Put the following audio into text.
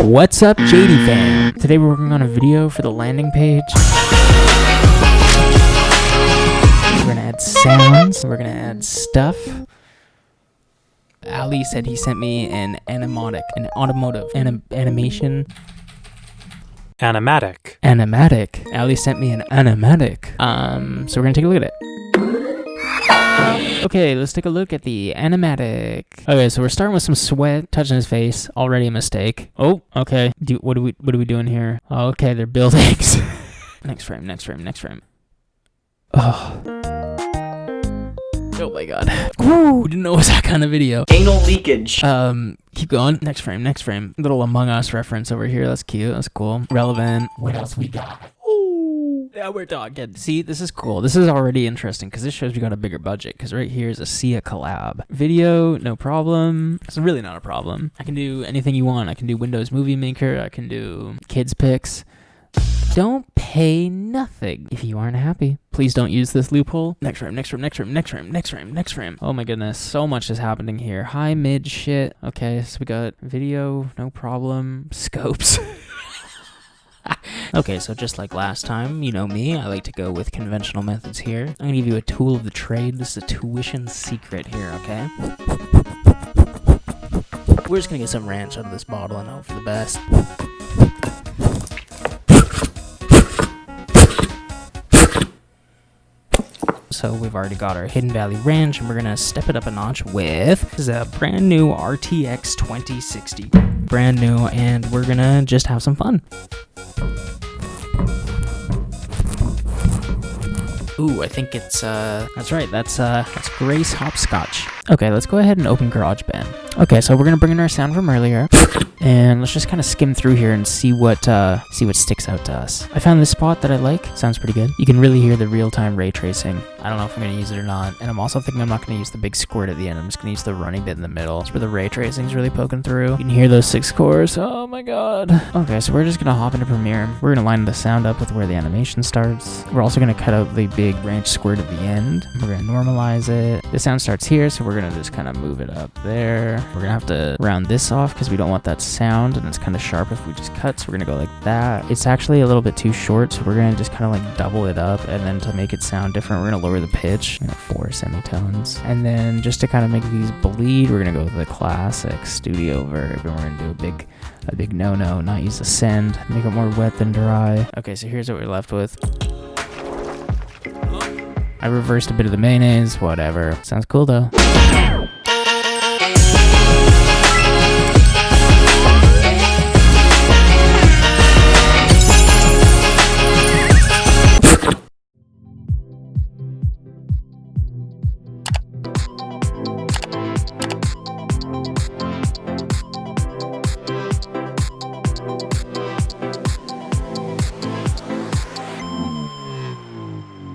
What's up, JD fam? Today we're working on a video for the landing page. We're gonna add sounds. We're gonna add stuff. Ali said he sent me an animatic animation. Animatic. Ali sent me an animatic. So we're gonna take a look at it. Okay, let's take a look at the animatic. Okay, so we're starting with some sweat touching his face. Already a mistake. Oh, okay. What are we doing here? Oh, okay, they're buildings. Next frame. Oh my god. Woo! Didn't know it was that kind of video. Anal leakage. Keep going. Next frame. Little Among Us reference over here. That's cute. That's cool. Relevant. What else we got? Yeah, we're talking. See, this is cool. This is already interesting because this shows we got a bigger budget. Because right here is a Sia collab. Video, no problem. It's really not a problem. I can do anything you want. I can do Windows Movie Maker. I can do kids pics. Don't pay nothing if you aren't happy. Please don't use this loophole. Next frame. Oh my goodness, so much is happening here. High, mid shit. Okay, so we got video, no problem. Scopes. Okay, so just like last time, you know me, I like to go with conventional methods here. I'm gonna give you a tool of the trade. This is a tuition secret here, okay? We're just gonna get some ranch out of this bottle and hope for the best. So we've already got our Hidden Valley Ranch, and we're gonna step it up a notch with this is a brand new RTX 2060. Brand new, and we're gonna just have some fun. Ooh, I think it's, that's right, that's Grace Hopscotch. Okay, let's go ahead and open GarageBand. Okay, so we're gonna bring in our sound from earlier, and let's just kind of skim through here and see what sticks out to us. I found this spot that I like. Sounds pretty good. You can really hear the real-time ray tracing. I don't know if I'm gonna use it or not, and I'm also thinking I'm not gonna use the big squirt at the end. I'm just gonna use the running bit in the middle. It's where the ray tracing is really poking through. You can hear those 6 cores. Oh my god. Okay, so we're just gonna hop into Premiere. We're gonna line the sound up with where the animation starts. We're also gonna cut out the big ranch squirt at the end. We're gonna normalize it. The sound starts here, so we're gonna just kind of move it up there. We're gonna have to round this off because we don't want that sound, and it's kind of sharp if we just cut, so we're gonna go like that. It's actually a little bit too short, so we're gonna just kind of like double it up, and then to make it sound different, we're gonna lower the pitch, 4 semitones. And then just to kind of make these bleed, we're gonna go with the classic studio verb, and we're gonna do a big no-no, not use the send, make it more wet than dry. Okay, so here's what we're left with. I reversed a bit of the mayonnaise, whatever. Sounds cool though.